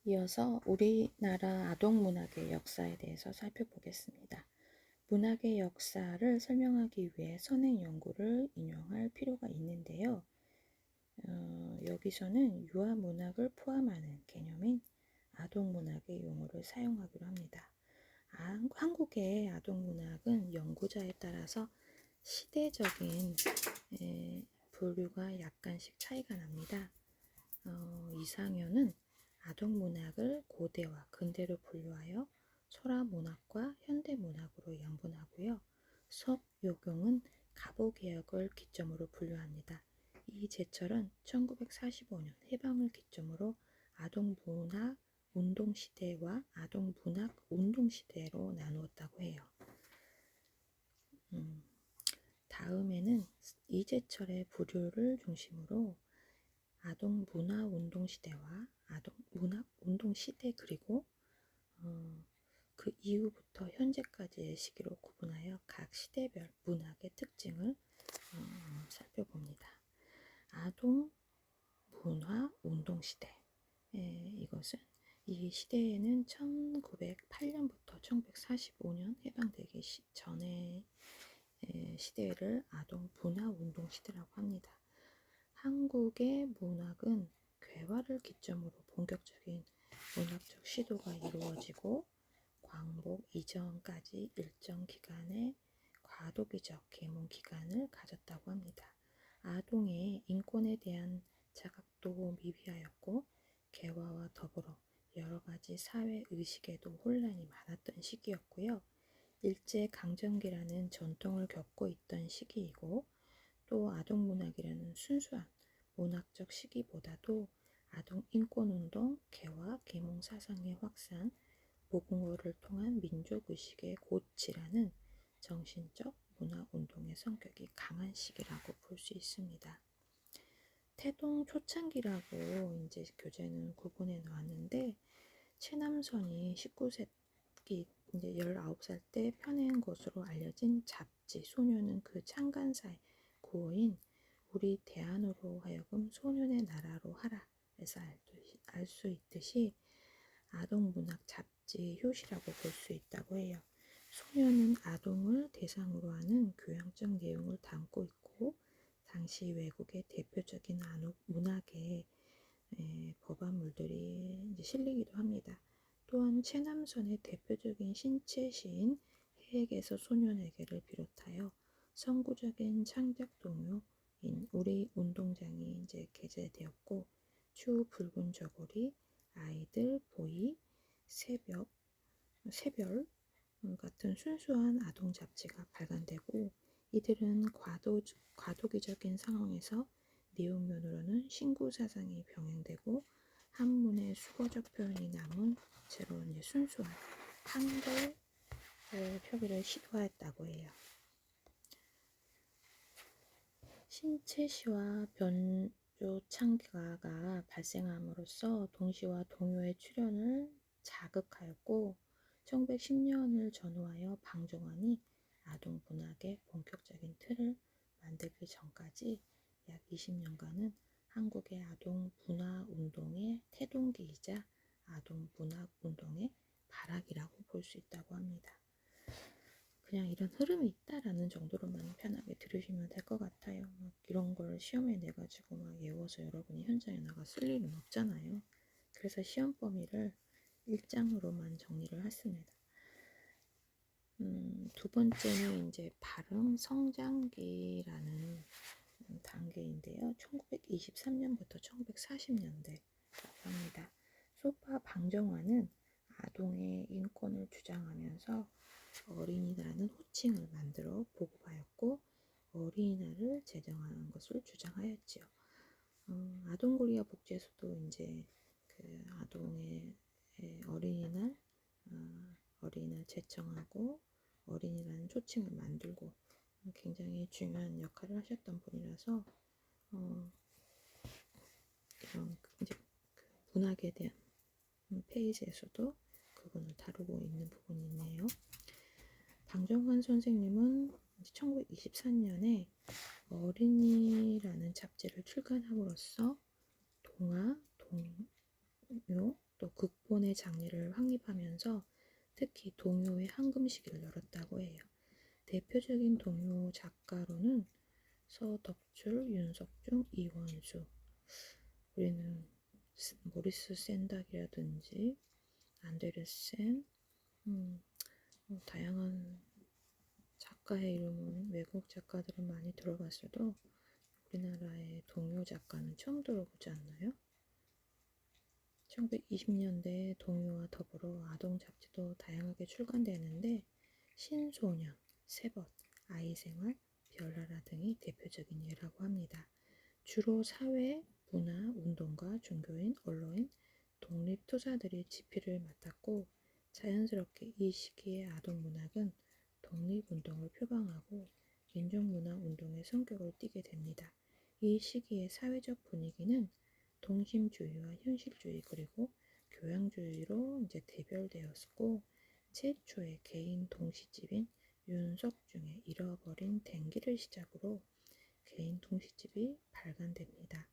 이어서 우리나라 아동문학의 역사에 대해서 살펴보겠습니다. 문학의 역사를 설명하기 위해 선행 연구를 인용할 필요가 있는데요. 여기서는 유아문학을 포함하는 개념인 아동문학의 용어를 사용하기로 합니다. 한국의 아동문학은 연구자에 따라서 시대적인 분류가 약간씩 차이가 납니다. 이상현은 아동문학을 고대와 근대로 분류하여 소라문학과 현대문학으로 양분하고요. 석요경은 가보개혁을 기점으로 분류합니다. 이재철은 1945년 해방을 기점으로 아동문학 운동시대와 아동문학 운동시대로 나누었다고 해요. 다음에는 이재철의 부류를 중심으로 아동 문화 운동 시대와 아동 문학 운동 시대 그리고 그 이후부터 현재까지의 시기로 구분하여 각 시대별 문학의 특징을 살펴봅니다. 아동 문화 운동 시대 이것은 이 시대에는 1908년부터 1945년 해방되기 전의 시대를 아동 문화 운동 시대라고 합니다. 한국의 문학은 괴화를 기점으로 본격적인 문학적 시도가 이루어지고 광복 이전까지 일정 기간의 과도기적 계몽 기간을 가졌다고 합니다. 아동의 인권에 대한 자각도 미비하였고 개화와 더불어 여러 가지 사회 의식에도 혼란이 많았던 시기였고요. 일제강점기라는 전통을 겪고 있던 시기이고 또 아동문학이라는 순수한 문학적 시기보다도 아동인권운동, 개화, 계몽사상의 확산, 모국어를 통한 민족의식의 고취라는 정신적 문화운동의 성격이 강한 시기라고 볼 수 있습니다. 태동 초창기라고 이제 교재는 구분해 놓았는데 최남선이 19세기 이제 19살 때 펴낸 것으로 알려진 잡지 소녀는 그 창간사의 구어인 우리 대안으로 하여금 소년의 나라로 하라 에서 알 수 있듯이 아동문학 잡지 효시라고 볼 수 있다고 해요. 소년은 아동을 대상으로 하는 교양적 내용을 담고 있고 당시 외국의 대표적인 문학의 법안물들이 이제 실리기도 합니다. 또한 최남선의 대표적인 신체 시인 해에게서 소년에게를 비롯하여 선구적인 창작 동요인 우리 운동장이 이제 게재되었고 추 붉은 저고리, 아이들, 보이, 새별 같은 순수한 아동 잡지가 발간되고 이들은 과도기적인 상황에서 내용면으로는 신구 사상이 병행되고 한문의 수거적 표현이 남은 채로 순수한 한글 표기를 시도하였다고 해요. 신체시와 변조창가가 발생함으로써 동시와 동요의 출현을 자극하였고 1910년을 전후하여 방종환이 아동문학의 본격적인 틀을 만들기 전까지 약 20년간은 한국의 아동문화운동의 태동기이자 아동문학운동의 발악이라고 볼 수 있다고 합니다. 그냥 이런 흐름이 있다라는 정도로만 편하게 들으시면 될 것 같아요. 막 이런 걸 시험에 내가지고 막 외워서 여러분이 현장에 나가 쓸 일은 없잖아요. 그래서 시험 범위를 1장으로만 정리를 했습니다. 두 번째는 이제 발음 성장기라는 단계인데요. 1923년부터 1940년대라고 합니다. 소파 방정환은 아동의 인권을 주장하면서 어린이라는 호칭을 만들어 보급하였고 어린이날을 제정하는 것을 주장하였지요. 아동고리아 복지에서도 이제 그 아동의 어린이날 어린이날 제청하고 어린이라는 초칭을 만들고 굉장히 중요한 역할을 하셨던 분이라서 이런 이제 그 문학에 대한 페이지에서도 그분을 다루고 있는 부분이 있네요. 방정환 선생님은 1924년에 어린이라는 잡지를 출간함으로써 동화, 동요, 또 극본의 장르를 확립하면서 특히 동요의 황금시기를 열었다고 해요. 대표적인 동요 작가로는 서덕출, 윤석중, 이원수, 우리는 모리스 샌닥이라든지 안데르센, 다양한 작가의 이름은 외국 작가들은 많이 들어봤어도 우리나라의 동요 작가는 처음 들어보지 않나요? 1920년대 동요와 더불어 아동 잡지도 다양하게 출간되는데 신소년, 세벗, 아이생활, 별나라 등이 대표적인 예라고 합니다. 주로 사회, 문화, 운동가, 종교인, 언론인, 독립투사들이 지필을 맡았고 자연스럽게 이 시기의 아동문학은 독립운동을 표방하고 민족문화운동의 성격을 띠게 됩니다. 이 시기의 사회적 분위기는 동심주의와 현실주의 그리고 교양주의로 이제 대별되었고 최초의 개인 동시집인 윤석중의 잃어버린 댕기를 시작으로 개인 동시집이 발간됩니다.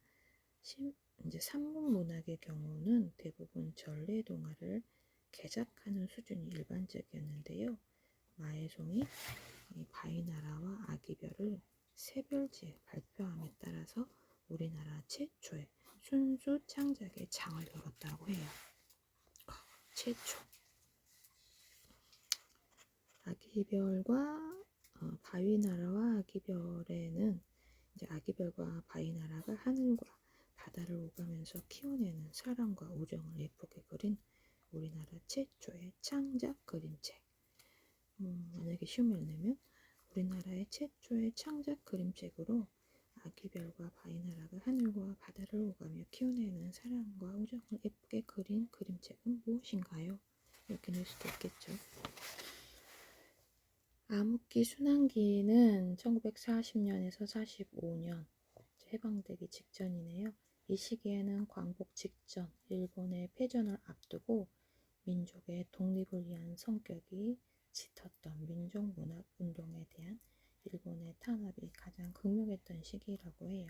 이제 산문문학의 경우는 대부분 전래동화를 개작하는 수준이 일반적이었는데요. 마애송이 바위나라와 아기별을 세별지에 발표함에 따라서 우리나라 최초의 순수 창작의 장을 열었다고 해요. 최초. 아기별과 바위나라와 아기별에는 이제 아기별과 바위나라가 하늘과 바다를 오가면서 키워내는 사랑과 우정을 예쁘게 그린 우리나라 최초의 창작 그림책. 만약에 시험을 내면 우리나라의 최초의 창작 그림책으로 아기별과 바위나라가 하늘과 바다를 오가며 키워내는 사랑과 우정을 예쁘게 그린 그림책은 무엇인가요? 이렇게 낼 수도 있겠죠. 암흑기 순환기는 1940년에서 45년 해방되기 직전이네요. 이 시기에는 광복 직전 일본의 패전을 앞두고 민족의 독립을 위한 성격이 짙었던 민족문학 운동에 대한 일본의 탄압이 가장 극명했던 시기라고 해요.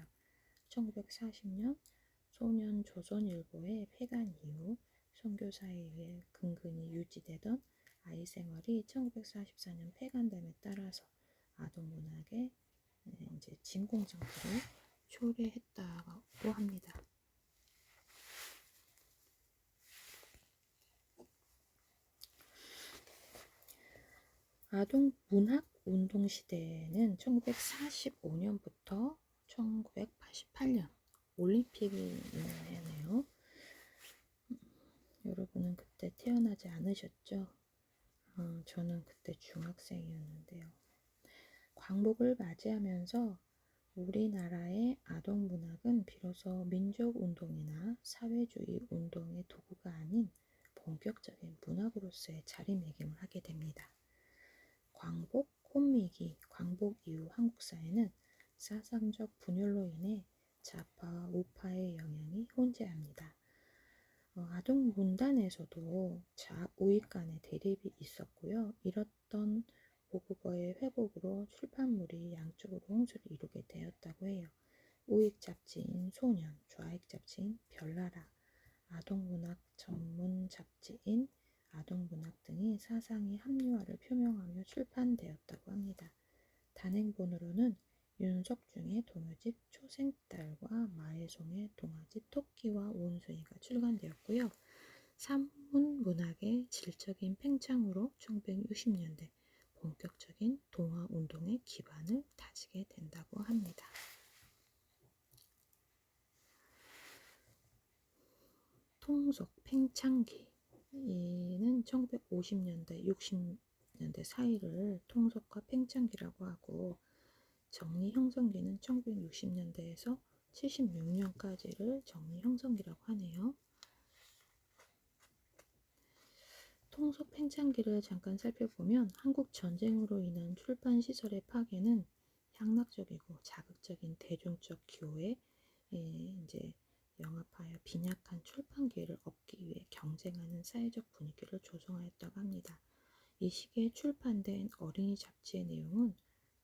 1940년 소년조선일보의 폐간 이후 선교사에 의해 근근히 유지되던 아이생활이 1944년 폐간됨에 따라서 아동문학의 이제 진공상태를 초래했다고 합니다. 아동문학 운동 시대에는 1945년부터 1988년 올림픽이 있는 해네요. 여러분은 그때 태어나지 않으셨죠? 저는 그때 중학생이었는데요. 광복을 맞이하면서 우리나라의 아동문학은 비로소 민족운동이나 사회주의 운동의 도구가 아닌 본격적인 문학으로서의 자리매김을 하게 됩니다. 광복, 혼미기, 광복 이후 한국 사회는 사상적 분열로 인해 좌파와 우파의 영향이 혼재합니다. 아동 문단에서도 좌우익 간의 대립이 있었고요. 이렇던 모국어의 회복으로 출판물이 양쪽으로 홍수를 이루게 되었다고 해요. 우익 잡지인 소년, 좌익 잡지인 별나라, 아동문학 전문 잡지인 아동문학 등이 사상의 합리화를 표명하며 출판되었다고 합니다. 단행본으로는 윤석중의 동요집 초생딸과 마애송의 동화집 토끼와 원숭이가 출간되었고요. 산문문학의 질적인 팽창으로 1960년대 본격적인 동화운동의 기반을 다지게 된다고 합니다. 통속, 팽창기 이는 1950년대, 60년대 사이를 통속과 팽창기라고 하고 정리형성기는 1960년대에서 76년까지를 정리형성기라고 하네요. 통속 팽창기를 잠깐 살펴보면 한국 전쟁으로 인한 출판 시설의 파괴는 향락적이고 자극적인 대중적 기호에 이제 영합하여 빈약한 출판 기회를 얻기 위해 경쟁하는 사회적 분위기를 조성하였다고 합니다. 이 시기에 출판된 어린이 잡지의 내용은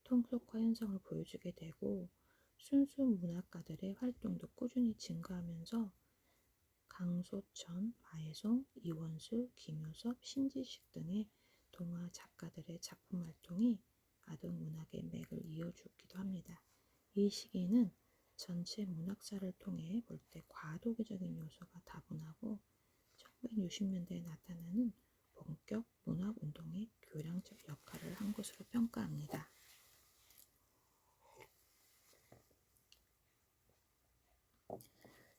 통속화 현상을 보여주게 되고 순수 문학가들의 활동도 꾸준히 증가하면서 강소천, 마혜송, 이원수, 김효섭, 신지식 등의 동화 작가들의 작품 활동이 아동 문학의 맥을 이어주기도 합니다. 이 시기는 전체 문학사를 통해 볼 때 과도기적인 요소가 다분하고 1960년대에 나타나는 본격 문학 운동의 교량적 역할을 한 것으로 평가합니다.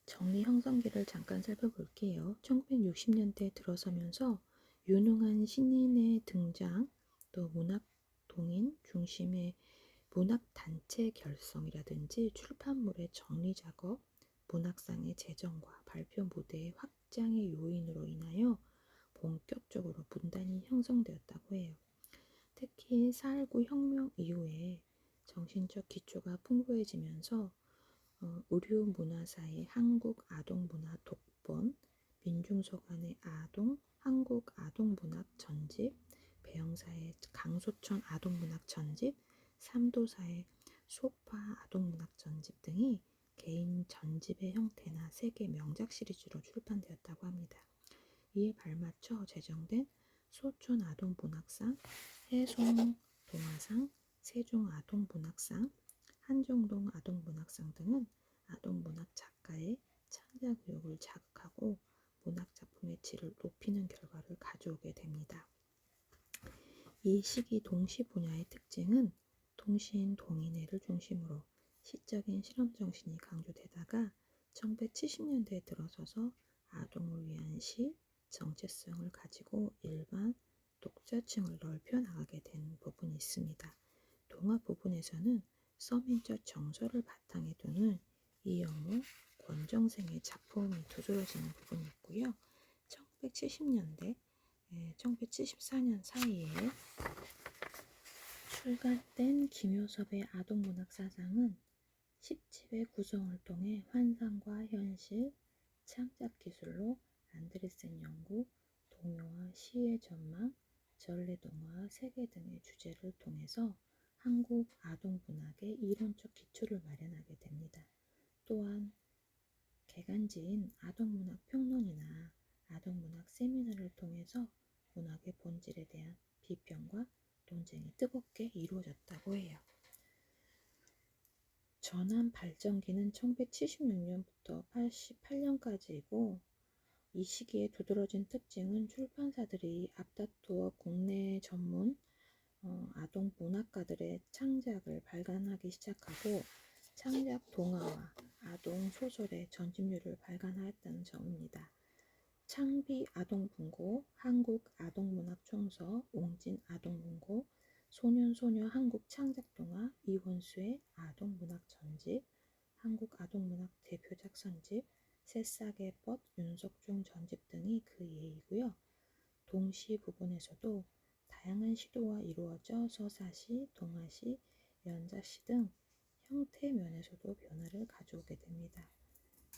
정리 형성기를 잠깐 살펴볼게요. 1960년대에 들어서면서 유능한 신인의 등장, 또 문학 동인 중심의 문학단체 결성이라든지 출판물의 정리작업, 문학상의 제정과 발표 무대의 확장의 요인으로 인하여 본격적으로 문단이 형성되었다고 해요. 특히 4.19 혁명 이후에 정신적 기초가 풍부해지면서 의류 문화사의 한국 아동 문화 독본, 민중서관의 한국 아동 문학 전집, 배영사의 강소천 아동 문학 전집, 삼도사의 소파 아동 문학 전집 등이 개인 전집의 형태나 세계 명작 시리즈로 출판되었다고 합니다. 이에 발맞춰 제정된 소촌 아동 문학상, 해송 동화상, 세종 아동 문학상, 한정동 아동 문학상 등은 아동 문학 작가의 창작 의욕을 자극하고 문학 작품의 질을 높이는 결과를 가져오게 됩니다. 이 시기 동시 분야의 특징은 동시인 동인애를 중심으로 시적인 실험 정신이 강조되다가 1970년대에 들어서서 아동을 위한 시, 정체성을 가지고 일반 독자층을 넓혀 나가게 된 부분이 있습니다. 동화 부분에서는 서민적 정서를 바탕에 두는 이영우, 권정생의 작품이 두드러지는 부분이 있고요. 1970년대, 1974년 사이에 출간된 김효섭의 아동문학 사상은 10집의 구성을 통해 환상과 현실, 창작 기술로 안데르센 연구, 동요와 시의 전망, 전래동화, 세계 등의 주제를 통해서 한국 아동문학의 이론적 기초를 마련하게 됩니다. 또한 개간지인 아동문학 평론이나 아동문학 세미나를 통해서 문학의 본질에 대한 비평과 논쟁이 뜨겁게 이루어졌다고 해요. 전환 발전기는 1976년부터 88년까지이고 이 시기에 두드러진 특징은 출판사들이 앞다투어 국내 전문 아동 문학가들의 창작을 발간하기 시작하고 창작 동화와 아동 소설의 전집률을 발간하였다는 점입니다. 창비 아동문고, 한국 아동문학총서, 옹진 아동문고, 소년소녀 한국 창작동화, 이원수의 아동문학 전집, 한국 아동문학 대표작 선집, 새싹의 뻗 윤석중 전집 등이 그 예이고요. 동시 부분에서도 다양한 시도가 이루어져 서사시, 동화시, 연작시 등 형태 면에서도 변화를 가져오게 됩니다.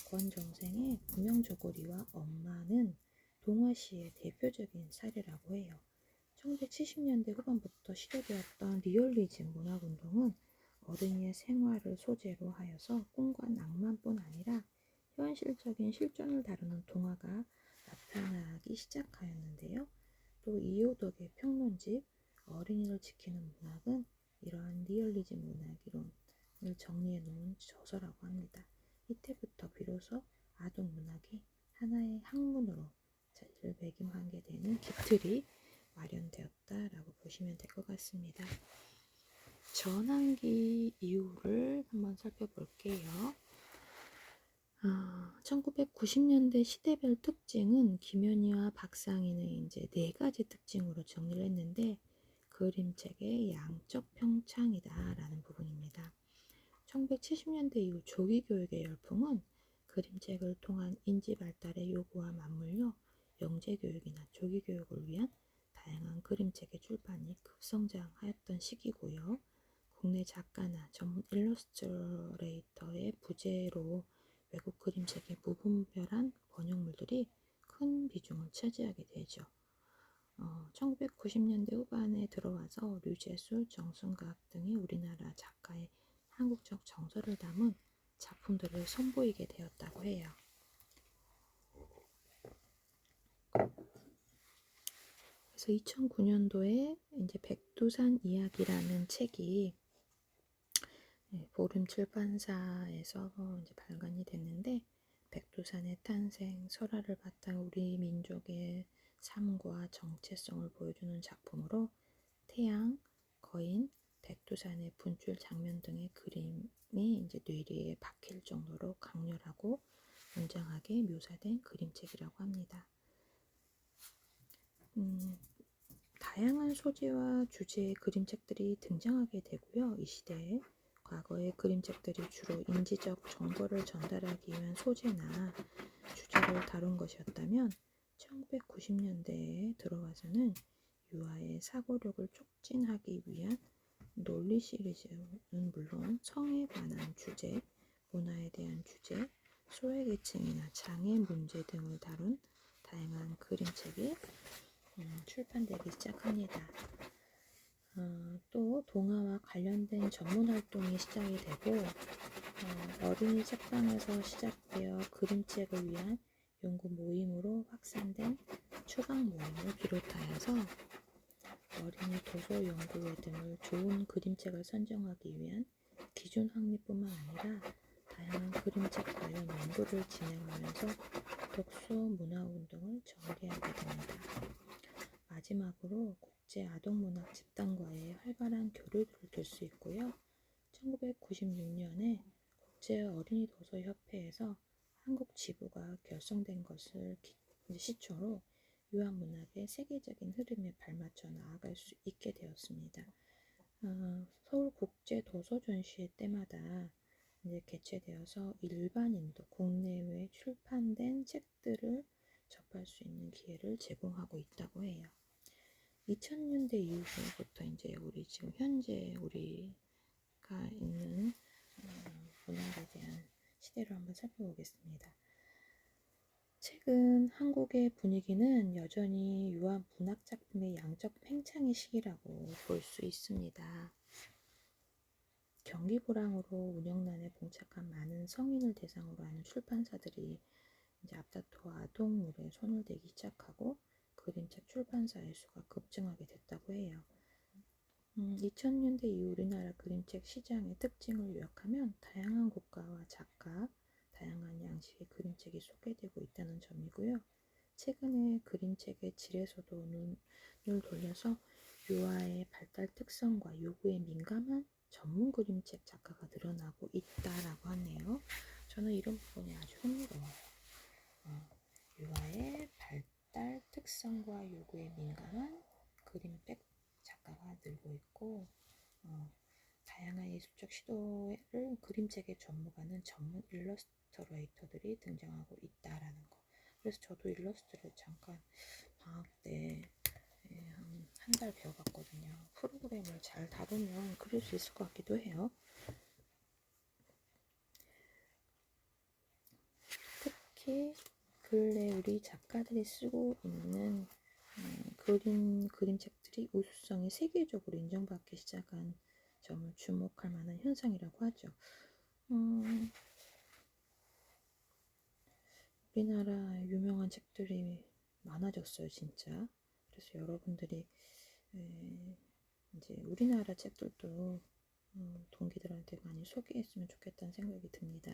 권정생의 구명저고리와 엄마는 동화시의 대표적인 사례라고 해요. 1970년대 후반부터 시도되었던 리얼리즘 문학운동은 어린이의 생활을 소재로 하여서 꿈과 낭만뿐 아니라 현실적인 실존을 다루는 동화가 나타나기 시작하였는데요. 또 이효덕의 평론집 어린이를 지키는 문학은 이러한 리얼리즘 문학 이론을 정리해 놓은 저서라고 합니다. 이때부터 비로소 아동 문학이 하나의 학문으로 자리를 매김하게 되는 기틀이 마련되었다라고 보시면 될 것 같습니다. 전환기 이후를 한번 살펴볼게요. 1990년대 시대별 특징은 김현희와 박상희는 이제 4가지 특징으로 정리를 했는데 그림책의 양적 평창이다 라는 부분입니다. 1970년대 이후 조기교육의 열풍은 그림책을 통한 인지 발달의 요구와 맞물려 영재교육이나 조기교육을 위한 다양한 그림책의 출판이 급성장하였던 시기고요. 국내 작가나 전문 일러스트레이터의 부재로 외국 그림책의 무분별한 번역물들이 큰 비중을 차지하게 되죠. 1990년대 후반에 들어와서 류재수, 정순각 등이 우리나라 작가의 한국적 정서를 담은 작품들을 선보이게 되었다고 해요. 그래서 2009년도에 이제 백두산 이야기라는 책이 보름 출판사에서 이제 발간이 됐는데, 백두산의 탄생, 설화를 바탕 우리 민족의 삶과 정체성을 보여주는 작품으로 태양, 거인, 백두산의 분출 장면 등의 그림이 이제 뇌리에 박힐 정도로 강렬하고 웅장하게 묘사된 그림책이라고 합니다. 다양한 소재와 주제의 그림책들이 등장하게 되고요. 이 시대에 과거의 그림책들이 주로 인지적 정보를 전달하기 위한 소재나 주제를 다룬 것이었다면 1990년대에 들어와서는 유아의 사고력을 촉진하기 위한 논리 시리즈는 물론 성에 관한 주제, 문화에 대한 주제, 소외계층이나 장애 문제 등을 다룬 다양한 그림책이 출판되기 시작합니다. 또 동화와 관련된 전문 활동이 시작이 되고 어린이 책방에서 시작되어 그림책을 위한 연구 모임으로 확산된 추강 모임을 비롯하여서 어린이 도서 연구회 등을 좋은 그림책을 선정하기 위한 기준 확립뿐만 아니라 다양한 그림책 관련 연구를 진행하면서 독서 문화 운동을 전개하게 됩니다. 마지막으로 국제 아동문학 집단과의 활발한 교류를 둘 수 있고요. 1996년에 국제 어린이 도서 협회에서 한국 지부가 결성된 것을 시초로 유아 문학의 세계적인 흐름에 발맞춰 나아갈 수 있게 되었습니다. 서울 국제 도서 전시회 때마다 이제 개최되어서 일반인도 국내외 출판된 책들을 접할 수 있는 기회를 제공하고 있다고 해요. 2000년대 이후부터 이제 우리 지금 현재 우리가 있는 문학에 대한 시대를 한번 살펴보겠습니다. 최근 한국의 분위기는 여전히 유아 문학 작품의 양적 팽창의 시기라고 볼 수 있습니다. 경기 불황으로 운영난에 봉착한 많은 성인을 대상으로 하는 출판사들이 이제 앞다퉈 아동물에 손을 대기 시작하고 그림책 출판사의 수가 급증하게 됐다고 해요. 2000년대 이후 우리나라 그림책 시장의 특징을 요약하면 다양한 국가와 작가, 다양한 양식의 그림책이 소개되고 있다는 점이고요. 최근에 그림책의 질에서도 눈을 돌려서 유아의 발달 특성과 요구에 민감한 전문 그림책 작가가 늘어나고 있다라고 하네요. 저는 이런 부분이 아주 흥미로워요. 유아의 발달 특성과 요구에 민감한 그림책 작가가 늘고 있고, 다양한 예술적 시도를 그림책에 접목하는 전문 일러스트레이터들이 등장하고 있다라는 거. 그래서 저도 일러스트를 잠깐 방학 때 한 달 배워봤거든요. 프로그램을 잘 다루면 그릴 수 있을 것 같기도 해요. 특히 근래 우리 작가들이 쓰고 있는 그림책들이 우수성이 세계적으로 인정받기 시작한 점을 주목할 만한 현상이라고 하죠. 우리나라 유명한 책들이 많아졌어요, 진짜. 그래서 여러분들이 이제 우리나라 책들도 동기들한테 많이 소개했으면 좋겠다는 생각이 듭니다.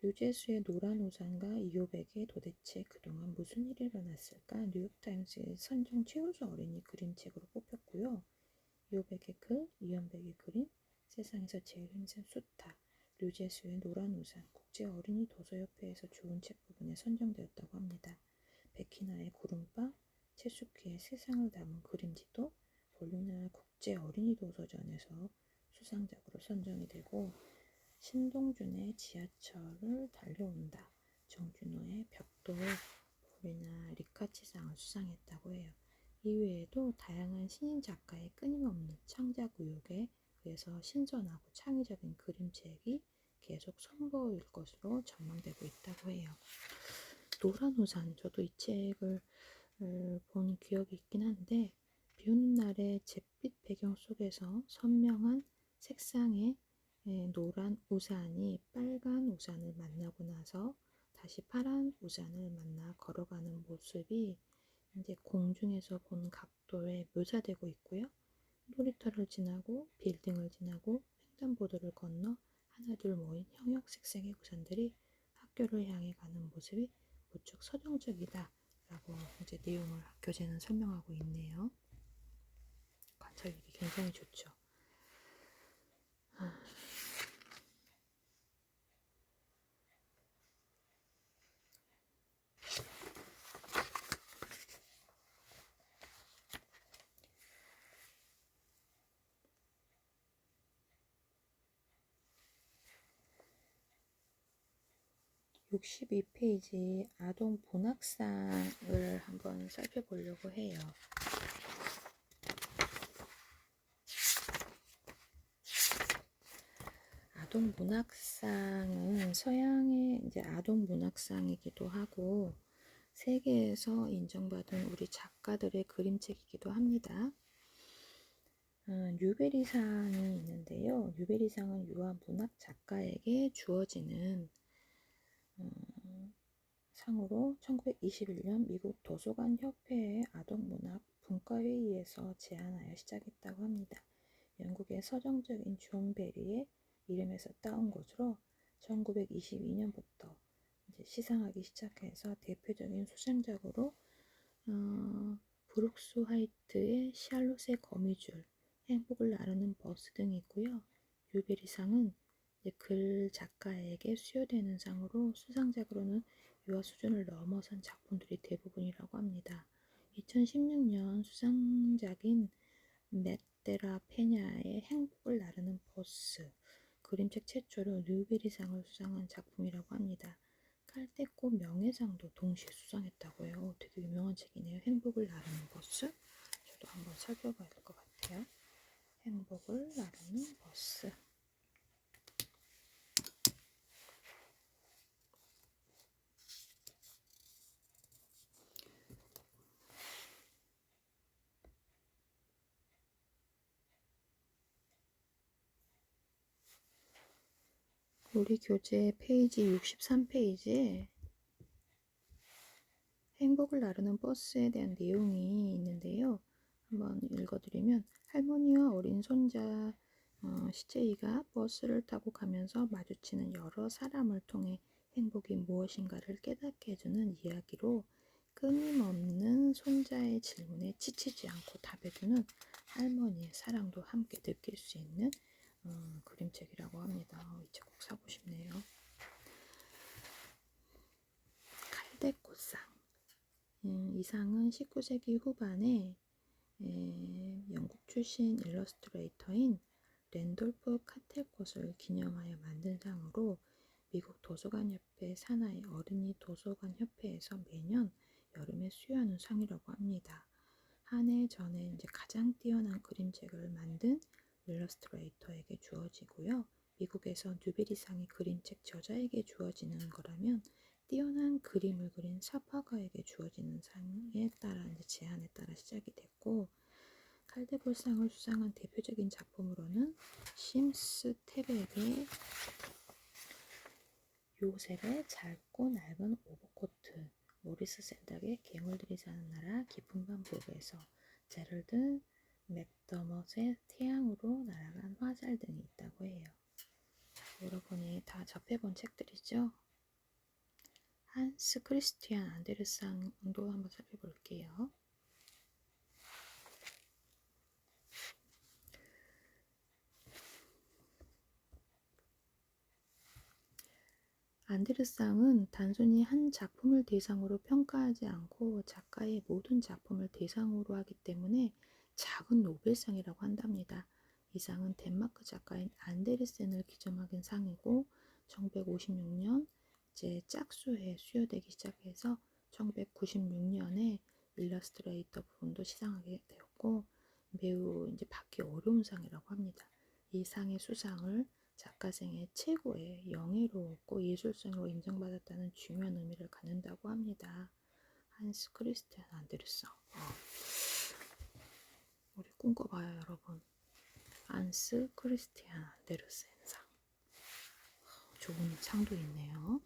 류제수의 노란 우산과 이효백의 도대체 그동안 무슨 일이 일어났을까? 뉴욕타임스의 선정 최우수 어린이 그림책으로 뽑혔고요. 이효백의 글, 이현백의 그림, 세상에서 제일 힘센 수탉, 류제수의 노란 우산, 국제 어린이 도서협회에서 좋은 책 부분에 선정되었다고 합니다. 백희나의 구름빵, 채숙희의 세상을 담은 그림지도 볼륨나 국제 어린이 도서전에서 수상작으로 선정이 되고, 신동준의 지하철을 달려온다, 정준호의 벽돌, 볼이나 리카치상을 수상했다고 해요. 이외에도 다양한 신인 작가의 끊임없는 창작 의욕에 의해서 신선하고 창의적인 그림책이 계속 선보일 것으로 전망되고 있다고 해요. 노란 우산, 저도 이 책을 본 기억이 있긴 한데, 비 오는 날의 잿빛 배경 속에서 선명한 색상의 노란 우산이 빨간 우산을 만나고 나서 다시 파란 우산을 만나 걸어가는 모습이 이제 공중에서 본 각도에 묘사되고 있고요. 놀이터를 지나고 빌딩을 지나고 횡단보도를 건너 하나둘 모인 형형색색의 우산들이 학교를 향해 가는 모습이 무척 서정적이다 라고 이제 내용을 교재는 설명하고 있네요. 관찰력이 굉장히 좋죠. 62페이지 아동 문학상을 한번 살펴보려고 해요. 아동 문학상은 서양의 이제 아동 문학상이기도 하고 세계에서 인정받은 우리 작가들의 그림책이기도 합니다. 뉴베리상이 있는데요. 뉴베리상은 유아 문학 작가에게 주어지는 상으로 1921년 미국 도서관 협회의 아동문학 분과회의에서 제안하여 시작했다고 합니다. 영국의 서정적인 존 베리의 이름에서 따온 것으로 1922년부터 이제 시상하기 시작해서 대표적인 수상작으로 브룩스 화이트의 샬롯의 거미줄, 행복을 나누는 버스 등이 있고요. 뉴베리상은 글 작가에게 수여되는 상으로 수상작으로는 유아 수준을 넘어선 작품들이 대부분이라고 합니다. 2016년 수상작인 메테라 페냐의 행복을 나르는 버스, 그림책 최초로 뉴베리상을 수상한 작품이라고 합니다. 칼떼꽃 명예상도 동시에 수상했다고 해요. 되게 유명한 책이네요. 행복을 나르는 버스. 저도 한번 살펴봐야 될 것 같아요. 행복을 나르는 버스. 우리 교재 페이지 63페이지에 행복을 나르는 버스에 대한 내용이 있는데요. 한번 읽어드리면 할머니와 어린 손자 시제이가 버스를 타고 가면서 마주치는 여러 사람을 통해 행복이 무엇인가를 깨닫게 해주는 이야기로 끊임없는 손자의 질문에 지치지 않고 답해주는 할머니의 사랑도 함께 느낄 수 있는 그림책이라고 합니다. 이 책 꼭 사고 싶네요. 칼대꽃상. 이 상은 19세기 후반에 영국 출신 일러스트레이터인 랜돌프 카텔콧을 기념하여 만든 상으로 미국 도서관협회 산하의 어린이 도서관협회에서 매년 여름에 수여하는 상이라고 합니다. 한 해 전에 이제 가장 뛰어난 그림책을 만든 일러스트레이터에게 주어지고요. 미국에서 뉴베리상이 그림책 저자에게 주어지는 거라면 뛰어난 그림을 그린 사파가에게 주어지는 상에 따라 이제 제안에 따라 시작이 됐고, 칼데볼상을 수상한 대표적인 작품으로는 심스 테백의 요셉의 짧고 낡은 오버코트, 모리스 샌덕의 괴물들이 사는 나라 깊은 밤 부부에서 제럴드 맥더머스의 태양으로 날아간 화살 등이 있다고 해요. 여러분이 다 접해본 책들이죠? 한스 크리스티안 안데르상도 한번 살펴볼게요. 안데르상은 단순히 한 작품을 대상으로 평가하지 않고 작가의 모든 작품을 대상으로 하기 때문에 작은 노벨상이라고 한답니다. 이 상은 덴마크 작가인 안데르센을 기점하긴 상이고 1956년 이제 짝수에 수여되기 시작해서 1996년에 일러스트레이터 부분도 시상하게 되었고 매우 이제 받기 어려운 상이라고 합니다. 이 상의 수상을 작가생애 최고의 영예롭고 예술성으로 인정받았다는 중요한 의미를 갖는다고 합니다. 한스 크리스티안 안데르센. 우리 꿈꿔봐요, 여러분. 한스 크리스티안 안데르센 상. 좋은 상도 있네요.